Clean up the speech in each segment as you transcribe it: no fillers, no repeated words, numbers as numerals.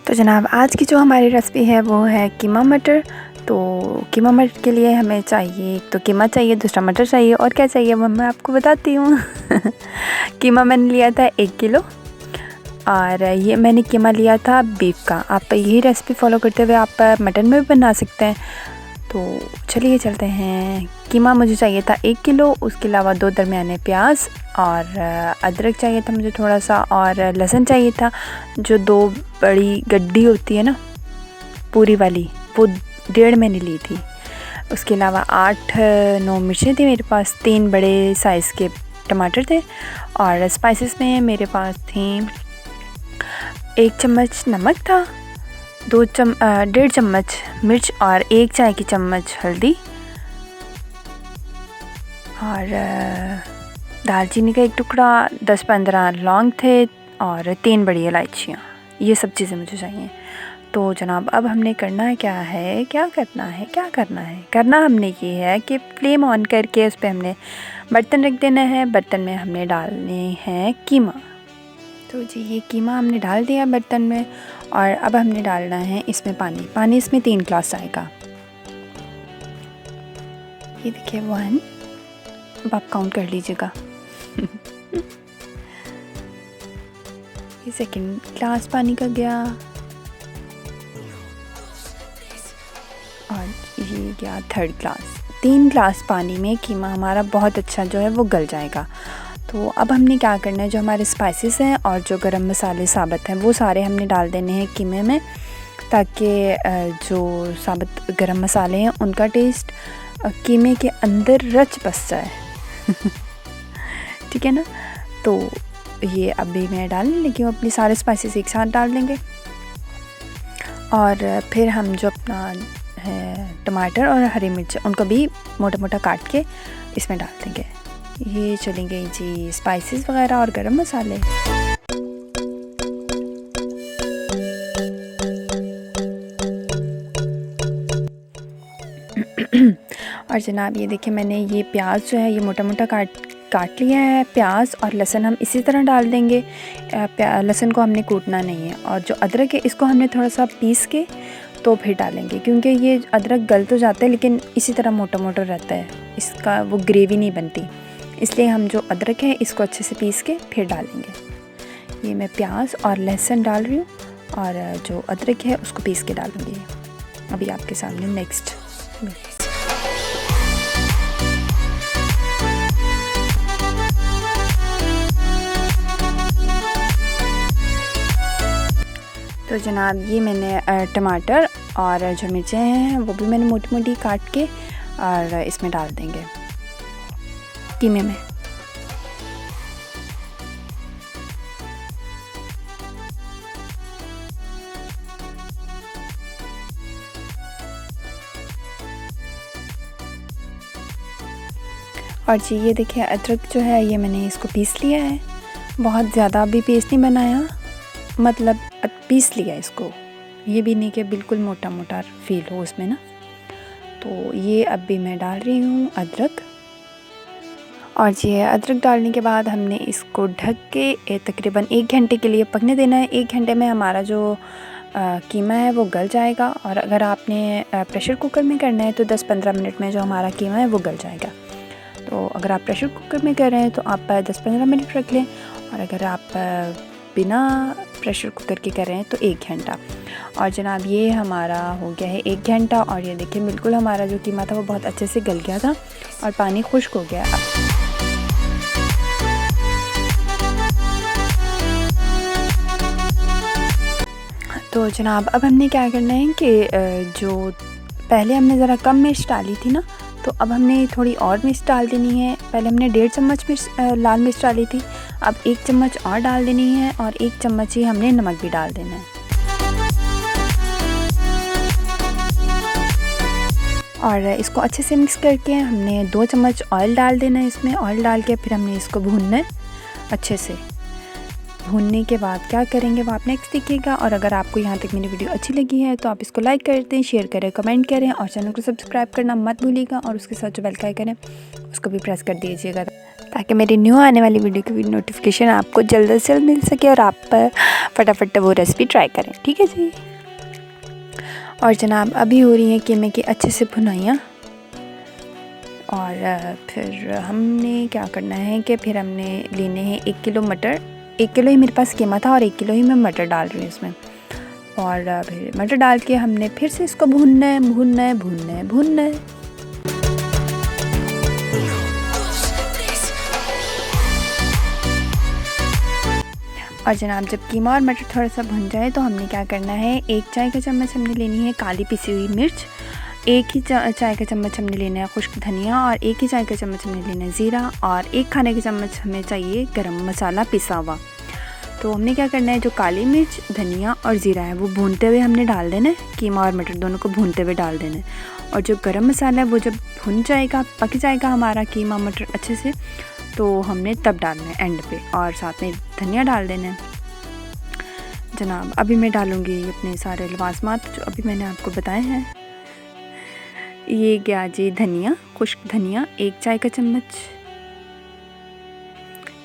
तो जनाब आज की जो हमारी रेसिपी है वो है कीमा मटर। तो कीमा मटर के लिए हमें चाहिए, एक तो कीमा चाहिए, दूसरा मटर चाहिए, और क्या चाहिए वो मैं आपको बताती हूँ। कीमा मैंने लिया था 1 किलो, और ये मैंने कीमा लिया था बीफ का। आप यही रेसिपी फॉलो करते हुए आप मटन में भी बना सकते हैं। तो चलिए चलते हैं। कीमा मुझे चाहिए था 1 किलो, उसके अलावा 2 दरमियाने प्याज, और अदरक चाहिए था मुझे थोड़ा सा, और लहसुन चाहिए था, जो 2 बड़ी गड्डी होती है ना पूरी वाली, वो 1.5 मैंने ली थी। उसके अलावा 8-9 मिर्चें थी मेरे पास, 3 बड़े साइज़ के टमाटर थे, और स्पाइसेस में मेरे पास थी 1 चम्मच नमक था, 1.5 चम्मच मिर्च, और 1 चाय की चम्मच हल्दी, और दालचीनी का 1 टुकड़ा, 10-15 लौंग थे, और 3 बड़ी इलायचियाँ। ये सब चीज़ें मुझे चाहिए। तो जनाब अब हमने करना क्या है, क्या करना हमने ये है कि फ्लेम ऑन करके उस पर हमने बर्तन रख देना है। बर्तन में हमने डालने हैं कीमा। तो जी ये कीमा हमने डाल दिया बर्तन में, और अब हमने डालना है इसमें पानी इसमें 3 ग्लास आएगा। ये देखिए 1, अब आप काउंट कर लीजिएगा। ये 2nd ग्लास पानी का गया, और ये गया 3rd ग्लास। 3 ग्लास पानी में कीमा हमारा बहुत अच्छा जो है वो गल जाएगा। तो अब हमने क्या करना है, जो हमारे स्पाइसेस हैं और जो गरम मसाले साबुत हैं वो सारे हमने डाल देने हैं कीमे में, ताकि जो साबुत गरम मसाले हैं उनका टेस्ट कीमे के अंदर रच बस जाए। ठीक है ना। तो ये अभी मैं डालने लगी हूँ, अपनी सारे स्पाइसेस एक साथ डाल देंगे, और फिर हम जो अपना है टमाटर और हरी मिर्च उनको भी मोटा मोटा काट के इसमें डाल देंगे। ये चलेंगे जी स्पाइसेस वगैरह और गरम मसाले। और जनाब ये देखिए मैंने ये प्याज जो है ये मोटा मोटा काट लिया है। प्याज और लहसुन हम इसी तरह डाल देंगे। लहसुन को हमने कूटना नहीं है, और जो अदरक है इसको हमने थोड़ा सा पीस के तो फिर डालेंगे, क्योंकि ये अदरक गल तो जाता है लेकिन इसी तरह मोटा मोटा रहता है, इसका वो ग्रेवी नहीं बनती। इसलिए हम जो अदरक है इसको अच्छे से पीस के फिर डालेंगे। ये मैं प्याज और लहसुन डाल रही हूँ, और जो अदरक है उसको पीस के डालूँगी अभी आपके सामने नेक्स्ट। तो जनाब ये मैंने टमाटर और जो मिर्चें हैं वो भी मैंने मोटी मोटी काट के और इसमें डाल देंगे कीमे में। और जी ये देखिए अदरक जो है ये मैंने इसको पीस लिया है, बहुत ज़्यादा भी पेस्ट नहीं बनाया, मतलब पीस लिया इसको, ये भी नहीं कि बिल्कुल मोटा मोटा फील हो उसमें ना। तो ये अब भी मैं डाल रही हूँ अदरक, और जी अदरक डालने के बाद हमने इसको ढक के तकरीबन 1 घंटे के लिए पकने देना है। 1 घंटे में हमारा जो कीमा है वो गल जाएगा, और अगर आपने प्रेशर कुकर में करना है तो 10-15 मिनट में जो हमारा कीमा है वो गल जाएगा। तो अगर आप प्रेशर कुकर में कर रहे हैं तो आप 10-15 मिनट रख लें, और अगर आप बिना प्रेशर कुकर के कर रहे हैं तो 1 घंटा। और जनाब ये हमारा हो गया है 1 घंटा, और ये देखिए बिल्कुल हमारा जो कीमा था वो बहुत अच्छे से गल गया था और पानी खुश्क हो गया। तो जनाब अब हमने क्या करना है कि जो पहले हमने ज़रा कम मिर्च डाली थी ना, तो अब हमने थोड़ी और मिर्च डाल देनी है। पहले हमने 1.5 चम्मच लाल मिर्च डाली थी, अब 1 चम्मच और डाल देनी है, और 1 चम्मच ही हमने नमक भी डाल देना है। और इसको अच्छे से मिक्स करके हमने 2 चम्मच ऑयल डाल देना है इसमें। ऑयल डाल के फिर हमने इसको भूनना है अच्छे से। भूनने के बाद क्या करेंगे वो आप नेक्स्ट देखिएगा। और अगर आपको यहाँ तक मेरी वीडियो अच्छी लगी है तो आप इसको लाइक कर दें, शेयर करें, कमेंट करें, और चैनल को सब्सक्राइब करना मत भूलिएगा, और उसके साथ जो बेल का आइकन है उसको भी प्रेस कर दीजिएगा ताकि मेरी न्यू आने वाली वीडियो की नोटिफिकेशन आपको जल्द से जल्द मिल सके और आप फटाफट वो रेसिपी ट्राई करें। ठीक है जी। और जनाब अभी हो रही हैं कीमे की अच्छे से भुनाइयाँ। और फिर हमने क्या करना है कि फिर हमने लेने हैं 1 किलो मटर। 1 किलो ही मेरे पास कीमा था और 1 किलो ही मैं मटर डाल रही हूँ इसमें। और फिर मटर डाल के हमने फिर से इसको भूनना है भूनना है भूनना है भूनना है। और जनाब जब कीमा और मटर थोड़ा सा भुन जाए तो हमने क्या करना है, 1 चाय का चम्मच हमने लेनी है काली पिसी हुई मिर्च, 1 ही चाय का चम्मच हमने लेना है खुश्क धनिया और 1 ही चाय का चम्मच हमने लेना है ज़ीरा और 1 खाने का चम्मच हमें चाहिए गरम मसाला पिसा हुआ। तो हमने क्या करना है, जो काली मिर्च धनिया और ज़ीरा है वो भूनते हुए हमने डाल देना है, कीमा और मटर दोनों को भूनते हुए डाल देना है। और जो गरम मसाला है वो जब भुन जाएगा पक जाएगा हमारा कीमा मटर अच्छे से, तो हमने तब डालना है एंड पे, और साथ में धनिया डाल देना है। जनाब अभी मैं डालूँगी अपने सारे लवाज़मात जो अभी मैंने आपको बताए हैं। ये गया जी धनिया, खुश्क धनिया 1 चाय का चम्मच,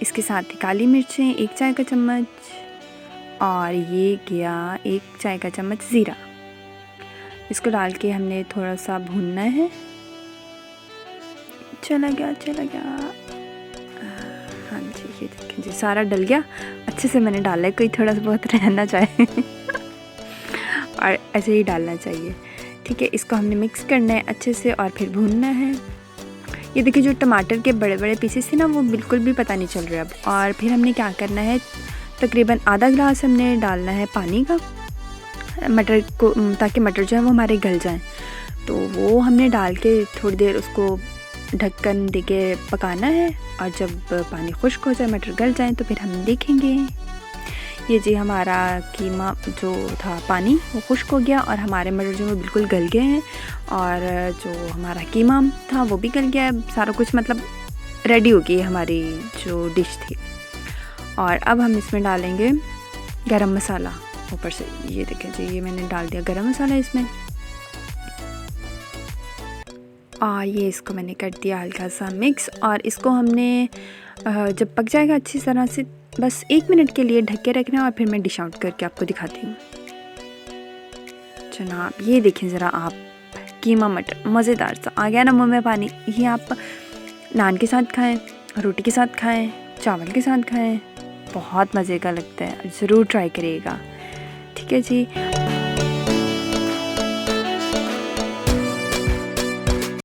इसके साथ ही काली मिर्चें 1 चाय का चम्मच, और ये गया 1 चाय का चम्मच ज़ीरा। इसको डाल के हमने थोड़ा सा भूनना है। चला गया। हाँ जी, ये देखें जी सारा डल गया अच्छे से, मैंने डाला है, कोई थोड़ा सा बहुत रहना चाहे और ऐसे ही डालना चाहिए। ठीक है, इसको हमने मिक्स करना है अच्छे से और फिर भूनना है। ये देखिए जो टमाटर के बड़े बड़े पीसेस थे ना वो बिल्कुल भी पता नहीं चल रहा अब। और फिर हमने क्या करना है, तकरीबन आधा गिलास हमने डालना है पानी का मटर को, ताकि मटर जो है वो हमारे गल जाएं। तो वो हमने डाल के थोड़ी देर उसको ढक्कन देके पकाना है, और जब पानी खुश्क हो जाए मटर गल जाए तो फिर हम देखेंगे। ये जी हमारा कीमा जो था पानी वो खुश्क हो गया और हमारे मटर जो वो बिल्कुल गल गए हैं, और जो हमारा कीमा था वो भी गल गया है, सारा कुछ मतलब रेडी हो गई हमारी जो डिश थी। और अब हम इसमें डालेंगे गरम मसाला ऊपर से। ये देखें जी ये मैंने डाल दिया गरम मसाला इसमें, और ये इसको मैंने कर दिया हल्का सा मिक्स। और इसको हमने जब पक जाएगा अच्छी तरह से बस 1 मिनट के लिए ढक के रखना है, और फिर मैं डिश आउट करके आपको दिखाती हूँ। जनाब ये देखें ज़रा आप, कीमा मटर मज़ेदार सा आ गया ना मुँह में पानी। ये आप नान के साथ खाएं, रोटी के साथ खाएं, चावल के साथ खाएं, बहुत मज़े का लगता है, ज़रूर ट्राई करिएगा। ठीक है जी।